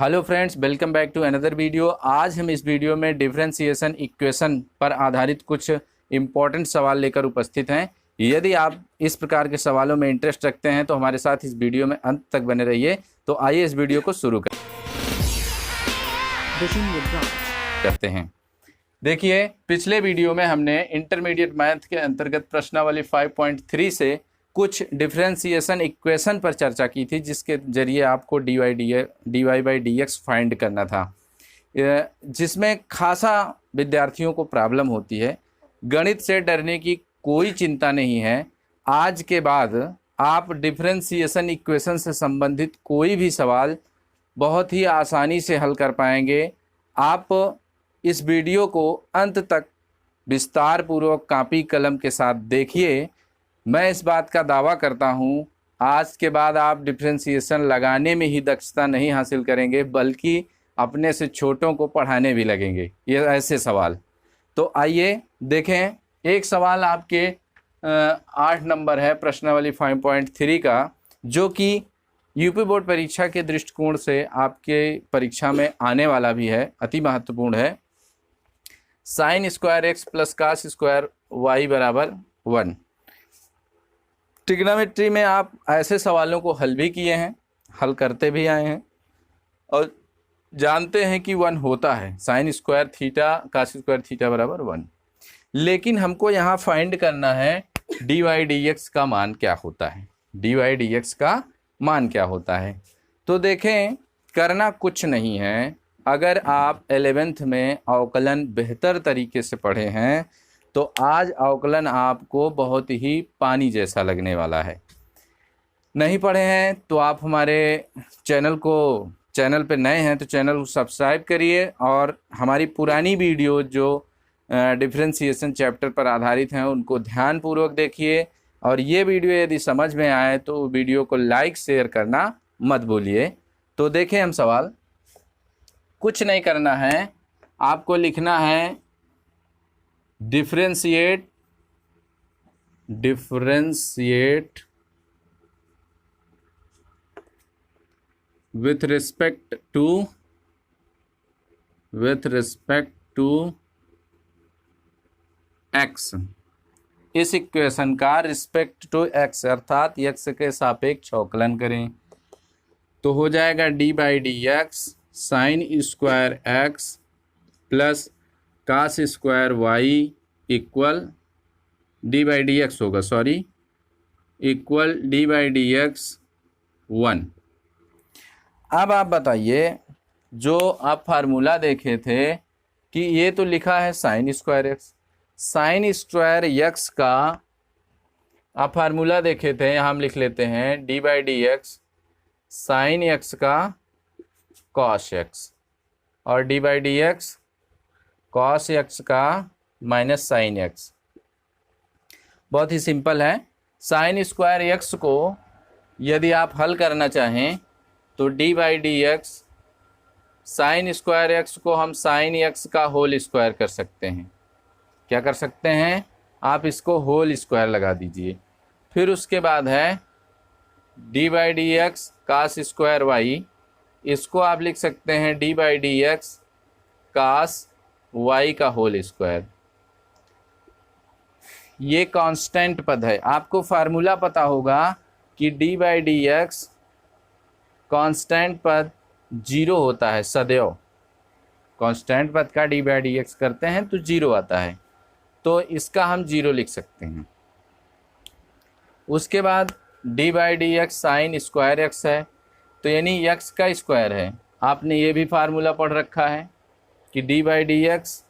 Hello friends, welcome back to another video. आज हम इस वीडियो में डिफरेंशिएशन इक्वेशन पर आधारित कुछ इम्पॉर्टेंट सवाल लेकर उपस्थित हैं। यदि आप इस प्रकार के सवालों में इंटरेस्ट रखते हैं तो हमारे साथ इस वीडियो में अंत तक बने रहिए। तो आइए इस वीडियो को शुरू करते हैं। देखिए, पिछले वीडियो में हमने इंटरमीडिएट मैथ के अंतर्गत प्रश्नावली 5.3 से कुछ डिफरेंशिएशन इक्वेशन पर चर्चा की थी, जिसके जरिए आपको dy बाई dx फाइंड करना था, जिसमें खासा विद्यार्थियों को प्रॉब्लम होती है। गणित से डरने की कोई चिंता नहीं है। आज के बाद आप डिफरेंशिएशन इक्वेशन से संबंधित कोई भी सवाल बहुत ही आसानी से हल कर पाएंगे। आप इस वीडियो को अंत तक विस्तार पूर्वक कॉपी कलम के साथ देखिए। मैं इस बात का दावा करता हूँ, आज के बाद आप डिफरेंशिएशन लगाने में ही दक्षता नहीं हासिल करेंगे, बल्कि अपने से छोटों को पढ़ाने भी लगेंगे ये ऐसे सवाल। तो आइए देखें, एक सवाल आपके 8 नंबर है प्रश्नावली 5.3 का, जो कि यूपी बोर्ड परीक्षा के दृष्टिकोण से आपके परीक्षा में आने वाला भी है, अति महत्वपूर्ण है। Sine square x plus cos square y बराबर 1। ट्रिग्नोमेट्री में आप ऐसे सवालों को हल भी किए हैं, हल करते भी आए हैं और जानते हैं कि 1 होता है। Sine square theta cos square theta बराबर 1। लेकिन हमको यहाँ फाइंड करना है डी वाई डी एक्स का मान क्या होता है। डी वाई डी एक्स का मान क्या होता है। तो देखें, करना कुछ नहीं है। अगर आप 11th में अवकलन बेहतर तरीके से पढ़े हैं तो आज अवकलन आपको बहुत ही पानी जैसा लगने वाला है। नहीं पढ़े हैं तो आप हमारे चैनल पे नए हैं तो चैनल को सब्सक्राइब करिए और हमारी पुरानी वीडियो जो डिफरेंशिएशन चैप्टर पर आधारित हैं उनको ध्यानपूर्वक देखिए। और ये वीडियो यदि समझ में आए तो वीडियो को लाइक शेयर करना मत भूलिए। तो देखें, हम सवाल कुछ नहीं करना है, आपको लिखना है differentiate with respect to x. इस इक्वेशन का रिस्पेक्ट टू एक्स अर्थात एक्स के सापेक्ष अवकलन करें तो हो जाएगा d by d x sine square x plus cos square y equal d by d x होगा, equal d by d x 1। अब आप बताइए, जो आप फार्मूला देखे थे कि ये तो लिखा है sine square x, sine square x का आप फार्मूला देखे थे, यहाँ हम लिख लेते हैं d by d x sine x का कॉस एक्स और D by d x cos x का माइनस साइन एक्स। बहुत ही सिंपल है। साइन स्क्वायर एक्स को यदि आप हल करना चाहें तो D by d x sine square x को हम साइन एक्स का होल स्क्वायर कर सकते हैं। क्या कर सकते हैं? आप इसको होल स्क्वायर लगा दीजिए। फिर उसके बाद है d by d x cos square y, इसको आप लिख सकते हैं d by d x cos y का होल स्क्वायर। ये कांस्टेंट पद है। आपको फार्मूला पता होगा कि d by d x constant पद 0 होता है सदैव। कांस्टेंट पद का डी बाई डी एक्स करते हैं तो 0 आता है, तो इसका हम 0 लिख सकते हैं। उसके बाद D by d x sine square x है, तो यानी एक्स का स्क्वायर है। आपने ये भी फार्मूला पढ़ रखा है कि डी बाई डी एक्स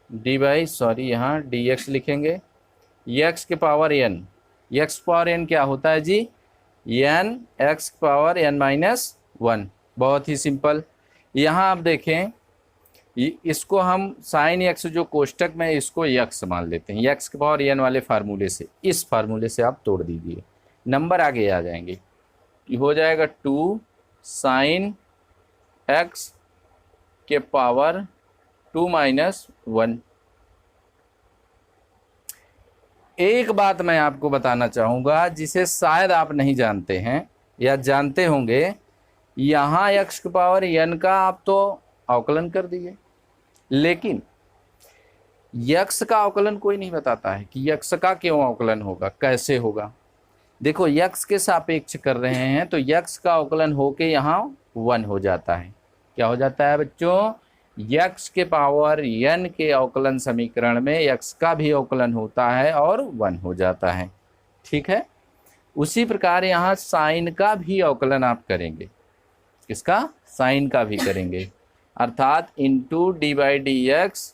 यहाँ डी एक्स लिखेंगे, एक्स के power n. X power n क्या होता है जी? N x power n minus 1। बहुत ही सिंपल। यहाँ आप देखें, इसको हम साइन एक्स जो कोष्टक में इसको एक्स मान लेते हैं, एक्स के पावर एन वाले फार्मूले से। इस फार्मूले से आप तोड़ दीजिए, नंबर आगे आ जाएंगे। हो जाएगा 2 साइन एक्स के पावर 2 माइनस 1। एक बात मैं आपको बताना चाहूँगा जिसे शायद आप नहीं जानते हैं या जानते होंगे यहाँ x की पावर n का आप तो अवकलन कर दिए, लेकिन x का अवकलन कोई नहीं बताता है कि x का क्यों अवकलन होगा, कैसे होगा। देखो x के सापेक्ष कर रहे हैं तो x का अवकलन होके यहाँ 1 हो जाता है। क्या हो जाता है बच्चों? x के पावर n के अवकलन समीकरण में x का भी अवकलन होता है और 1 हो जाता है। ठीक है, उसी प्रकार यहाँ साइन का भी अवकलन आप करेंगे। किसका? साइन का भी करेंगे, अर्थात into D by d x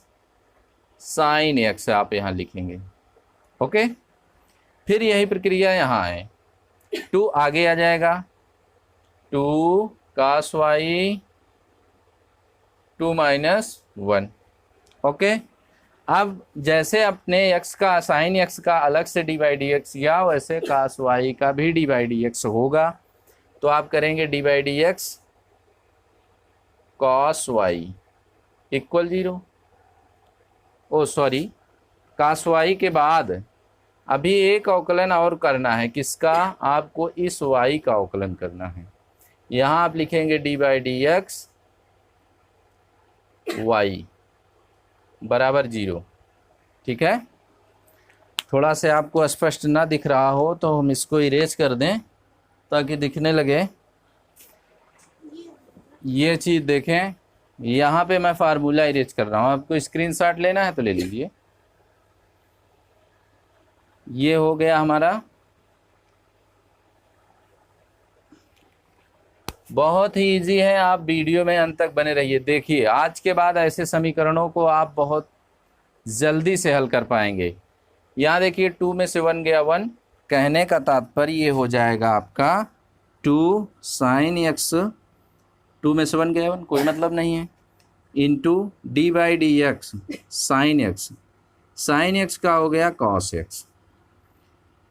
sine x आप यहाँ लिखेंगे। ओके, फिर यही प्रक्रिया यहाँ है, 2 आगे आ जाएगा, 2 cos y 2 माइनस 1। ओके, अब जैसे अपने x का साइन x का अलग से डी बाई डी एक्स या वैसे cos y का भी डी बाई डी एक्स होगा, तो आप करेंगे d by d x cos y equal 0। Oh sorry, cos y के बाद अभी एक अवकलन और करना है। किसका? आपको इस y का अवकलन करना है। यहाँ आप लिखेंगे d by d x y बराबर 0। ठीक है, थोड़ा से आपको स्पष्ट ना दिख रहा हो तो हम इसको इरेज कर दें ताकि दिखने लगे। ये चीज़ देखें, यहाँ पे मैं फार्मूला इरेज कर रहा हूँ, आपको स्क्रीनशॉट लेना है तो ले लीजिए। ये हो गया हमारा, बहुत ही इजी है, आप वीडियो में अंत तक बने रहिए। देखिए, आज के बाद ऐसे समीकरणों को आप बहुत जल्दी से हल कर पाएंगे। यहाँ देखिए 2 में से 1 गया 1, कहने का तात्पर्य ये हो जाएगा आपका 2 साइन एक्स, 2 में से 1 गया 1 कोई मतलब नहीं है, into D by d x sine x, sine x का हो गया कॉस एक्स।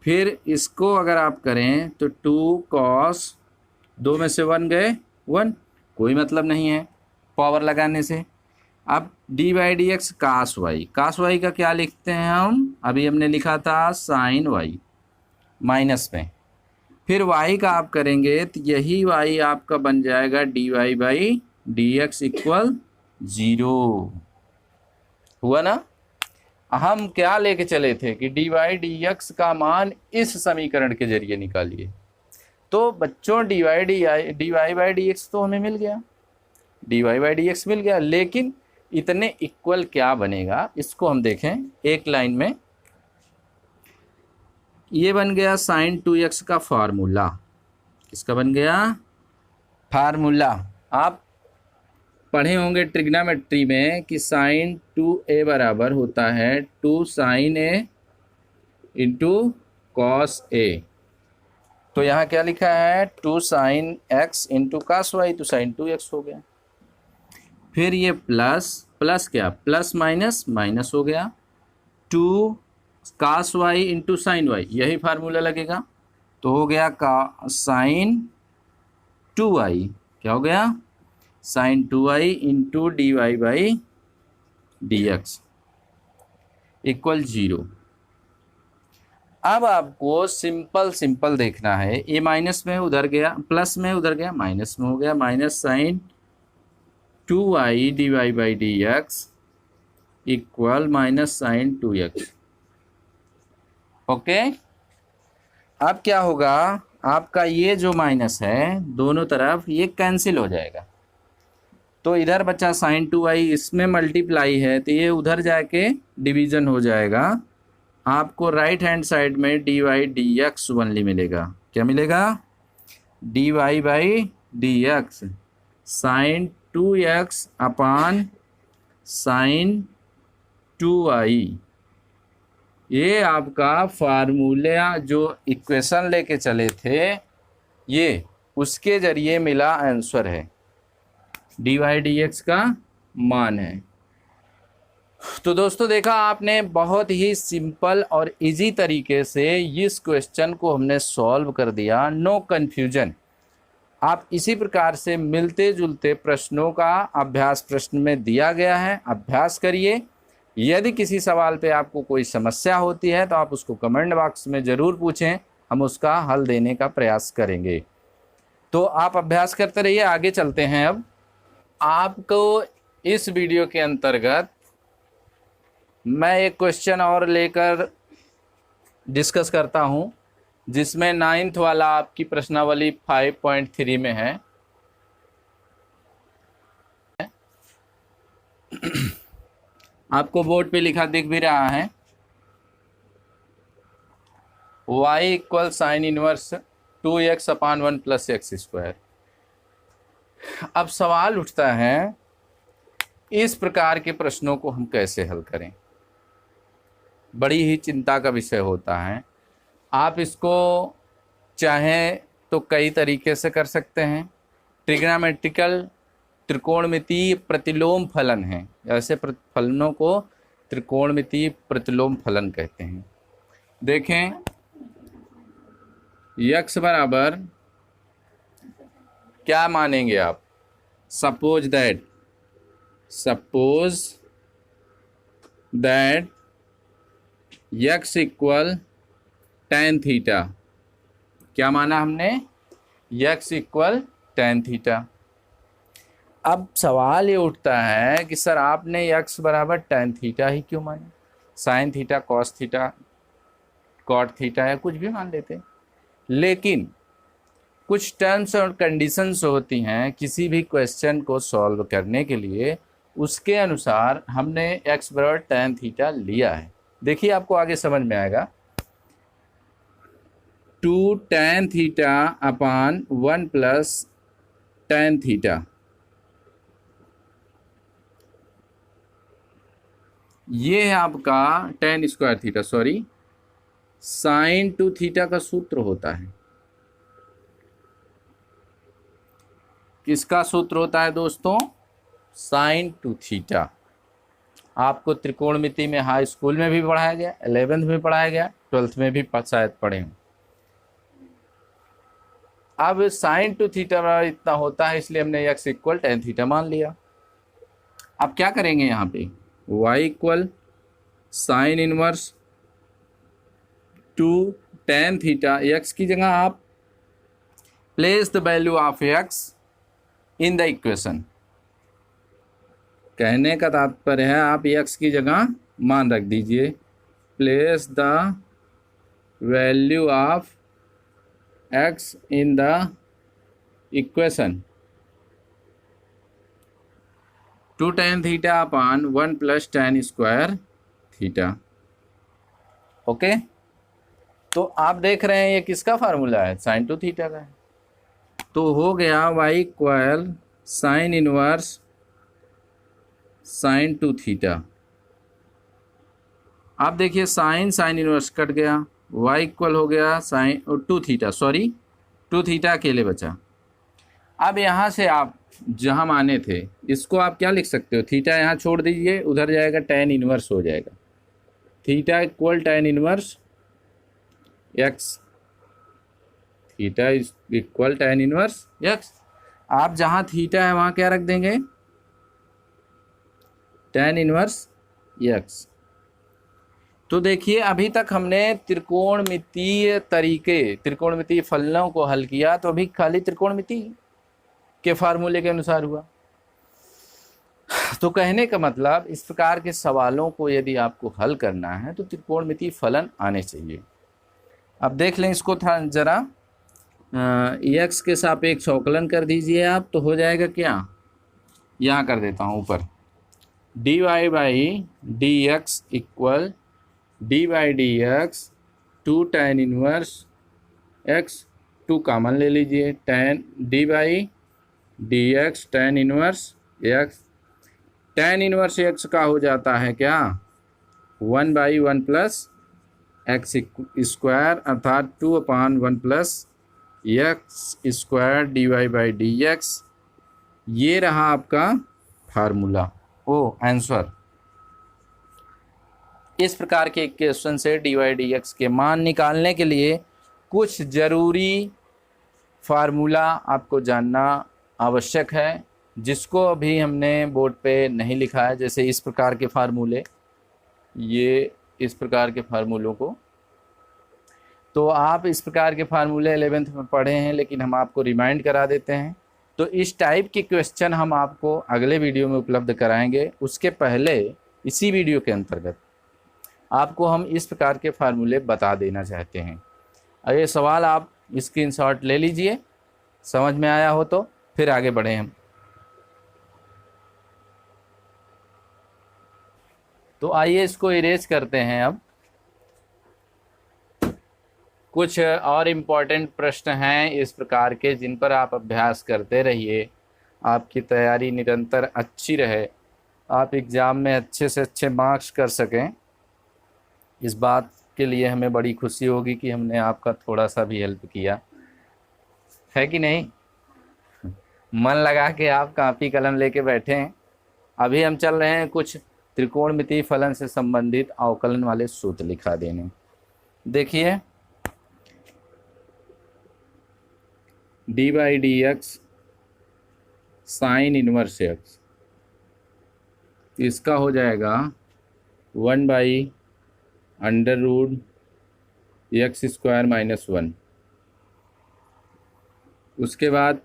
फिर इसको अगर आप करें तो 2 कॉस, 2 में से 1 गए 1 कोई मतलब नहीं है पावर लगाने से। अब d by d x cos y, cos y का क्या लिखते हैं हम? अभी हमने लिखा था साइन वाई माइनस में। फिर y का आप करेंगे तो यही y आपका बन जाएगा d y by d x equal 0। हुआ ना? हम क्या लेके चले थे कि डी वाई डी एक्स का मान इस समीकरण के जरिए निकालिए। तो बच्चों d y by d x तो हमें मिल गया, d y by d x मिल गया, लेकिन इतने इक्वल क्या बनेगा इसको हम देखें एक लाइन में। ये बन गया साइन 2x का फार्मूला। किसका बन गया? फार्मूला। आप पढ़े होंगे ट्रिग्नोमेट्री में कि साइन 2a बराबर होता है 2 sine a into cos a। तो यहाँ क्या लिखा है? 2 sine x into cos y, तो साइन 2x हो गया। फिर ये प्लस प्लस क्या, प्लस माइनस माइनस हो गया, 2 cos y into sine y, यही फार्मूला लगेगा। तो हो गया का साइन 2y, क्या हो गया? Sine 2y into d y by d x equal 0। अब आपको सिंपल देखना है, ये माइनस में उधर गया, प्लस में उधर गया, माइनस में हो गया, minus sine 2y d y by d x equal minus sine 2x। Okay, अब क्या होगा? आपका ये जो माइनस है दोनों तरफ ये कैंसिल हो जाएगा, तो इधर बचा साइन 2y, इसमें मल्टीप्लाई है तो ये उधर जाके डिवीजन हो जाएगा। आपको राइट हैंड साइड में d y d x only मिलेगा। क्या मिलेगा? D y by d x sine 2x upon sine 2y। ये आपका फार्मूला जो इक्वेशन लेके चले थे, ये उसके जरिए मिला आंसर है, डी वाई डी एक्स का मान है। तो दोस्तों देखा आपने, बहुत ही सिंपल और इजी तरीके से इस क्वेश्चन को हमने सॉल्व कर दिया, नो कन्फ्यूजन। आप इसी प्रकार से मिलते जुलते प्रश्नों का अभ्यास प्रश्न में दिया गया है, अभ्यास करिए। यदि किसी सवाल पे आपको कोई समस्या होती है तो आप उसको कमेंट बॉक्स में ज़रूर पूछें, हम उसका हल देने का प्रयास करेंगे। तो आप अभ्यास करते रहिए। आगे चलते हैं। अब आपको इस वीडियो के अंतर्गत मैं एक क्वेश्चन और लेकर डिस्कस करता हूं, जिसमें 9th वाला आपकी प्रश्नावली 5.3 में है। आपको बोर्ड पे लिखा दिख भी रहा है, y equal sine inverse 2x अपान 1 प्लस एक्स स्क्वायर। अब सवाल उठता है, इस प्रकार के प्रश्नों को हम कैसे हल करें। बड़ी ही चिंता का विषय होता है। आप इसको चाहें तो कई तरीके से कर सकते हैं। ट्रिग्नोमेट्रिकल त्रिकोणमितीय प्रतिलोम फलन है, ऐसे फलनों को त्रिकोणमितीय प्रतिलोम फलन कहते हैं। देखें, x बराबर क्या मानेंगे आप? Suppose that x equal tan theta. क्या माना हमने? x equal tan theta. अब सवाल ये उठता है कि सर आपने x बराबर tan थीटा ही क्यों माना? Sine theta, cos theta, cot theta या कुछ भी मान लेते। लेकिन कुछ टर्म्स और कंडीशंस होती हैं किसी भी क्वेश्चन को सॉल्व करने के लिए, उसके अनुसार हमने x बराबर tan थीटा लिया है। देखिए आपको आगे समझ में आएगा। 2 tan theta upon 1 plus tan theta, ये है आपका tan square theta, sorry sine 2 theta का सूत्र होता है। किसका सूत्र होता है दोस्तों? Sine 2 theta. आपको त्रिकोणमिति में हाई स्कूल में भी पढ़ाया गया, 11th में पढ़ाया गया, 12th में भी शायद पढ़े हों। अब साइन 2 थीटा इतना होता है, इसलिए हमने x इक्वल tan थीटा मान लिया। अब क्या करेंगे यहाँ पे? y equal sine inverse 2 tan theta, x की जगह आप place the value of x in the equation. कहने का तात्पर्य है आप x की जगह मान रख दीजिए। Place the value of x in the equation. 2 tan theta upon 1 plus tan square theta. Okay, तो आप देख रहे हैं ये किसका फार्मूला है? साइन 2 थीटा का है। तो हो गया y equal sine inverse sine 2 theta. आप देखिए साइन इनवर्स कट गया, y इक्वल हो गया साइन 2 थीटा, सॉरी 2 थीटा अकेले बचा। अब यहाँ से आप जहाँ माने थे इसको आप क्या लिख सकते हो? थीटा यहाँ छोड़ दीजिए, उधर जाएगा tan इनवर्स हो जाएगा। Theta equal tan inverse x, theta equal tan inverse x। आप जहाँ थीटा है वहाँ क्या रख देंगे? tan inverse x। तो देखिए अभी तक हमने त्रिकोणमितीय फलनों को हल किया, तो अभी खाली त्रिकोणमिति के फार्मूले के अनुसार हुआ। तो कहने का मतलब इस प्रकार के सवालों को यदि आपको हल करना है तो त्रिकोणमितीय फलन आने चाहिए। अब देख लें इसको था जरा, x के सापेक्ष अवकलन कर दीजिए आप, तो हो जाएगा क्या? यहाँ कर देता हूँ ऊपर, dy by dx equal dy by dx 2 tan inverse x, 2 कामन ले लीजिए, tan dy by dx tan inverse x। tan inverse x का हो जाता है क्या? 1 बाई 1 प्लस एक्स स्क्वायर, अर्थात 2 upon 1 plus x square d y by d x. ये रहा आपका फार्मूला, आंसर। इस प्रकार के क्वेश्चन से डी वाई डी एक्स के मान निकालने के लिए कुछ ज़रूरी फार्मूला आपको जानना आवश्यक है, जिसको अभी हमने बोर्ड पे नहीं लिखा है। जैसे इस प्रकार के फार्मूले, ये इस प्रकार के फार्मूलों को, तो आप इस प्रकार के फार्मूले 11th में पढ़े हैं, लेकिन हम आपको रिमाइंड करा देते हैं। तो इस टाइप के क्वेश्चन हम आपको अगले वीडियो में उपलब्ध कराएंगे। उसके पहले इसी वीडियो के अंतर्गत आपको हम इस प्रकार के फार्मूले बता देना चाहते हैं। और ये सवाल आप स्क्रीनशॉट ले लीजिए, समझ में आया हो तो फिर आगे बढ़े हम। तो आइए इसको इरेज करते हैं। अब कुछ और इम्पोर्टेंट प्रश्न हैं इस प्रकार के, जिन पर आप अभ्यास करते रहिए, आपकी तैयारी निरंतर अच्छी रहे, आप एग्ज़ाम में अच्छे से अच्छे मार्क्स कर सकें। इस बात के लिए हमें बड़ी खुशी होगी कि हमने आपका थोड़ा सा भी हेल्प किया है कि नहीं। मन लगा के आप कापी कलम लेके बैठे हैं। अभी हम चल रहे हैं कुछ त्रिकोणमितीय फलन से संबंधित अवकलन वाले सूत्र लिखा देने। देखिए, D by d x sine inverse x, इसका हो जाएगा 1/√x² - 1। उसके बाद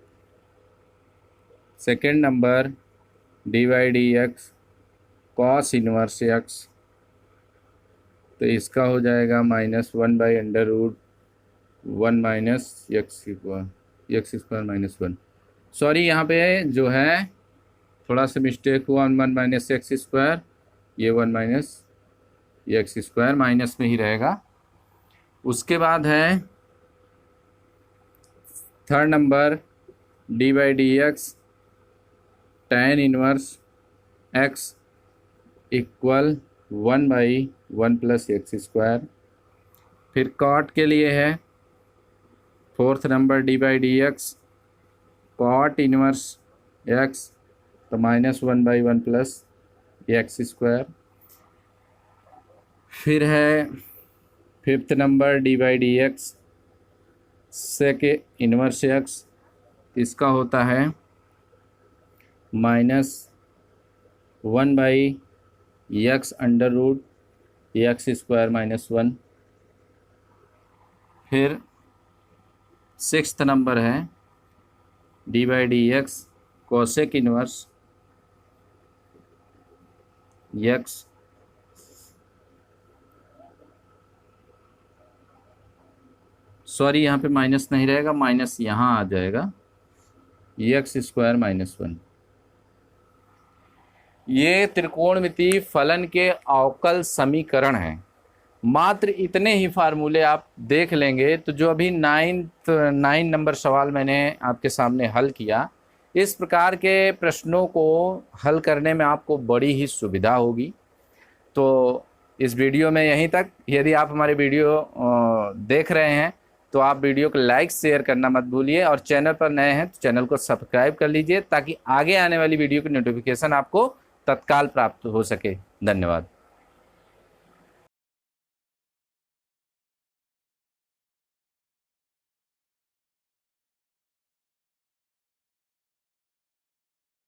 second number d by d x cos inverse x, तो इसका हो जाएगा -1/√1 - x² - 1। सॉरी, यहाँ पे जो है थोड़ा सा मिस्टेक हुआ, 1 - x², ये 1 - x² माइनस में ही रहेगा। उसके बाद है third number d by d x tan inverse x = 1/1 + x²। फिर कॉट के लिए है fourth number d by d x cot inverse x, तो -1/1 + x²। फिर है fifth number d by d x sec inverse x, इसका होता है -1/x² - 1। फिर सिक्स्थ नंबर है d by d x cosec inverse x, sorry यहाँ पे माइनस नहीं रहेगा, माइनस यहाँ आ जाएगा, x² - 1। ये त्रिकोणमितीय फलन के अवकल समीकरण हैं। मात्र इतने ही फार्मूले आप देख लेंगे तो जो अभी 9 नंबर सवाल मैंने आपके सामने हल किया, इस प्रकार के प्रश्नों को हल करने में आपको बड़ी ही सुविधा होगी। तो इस वीडियो में यहीं तक। यदि आप हमारे वीडियो देख रहे हैं तो आप वीडियो को लाइक शेयर करना मत भूलिए, और चैनल पर नए हैं तो चैनल को सब्सक्राइब कर लीजिए, ताकि आगे आने वाली वीडियो की नोटिफिकेशन आपको तत्काल प्राप्त हो सके। धन्यवाद।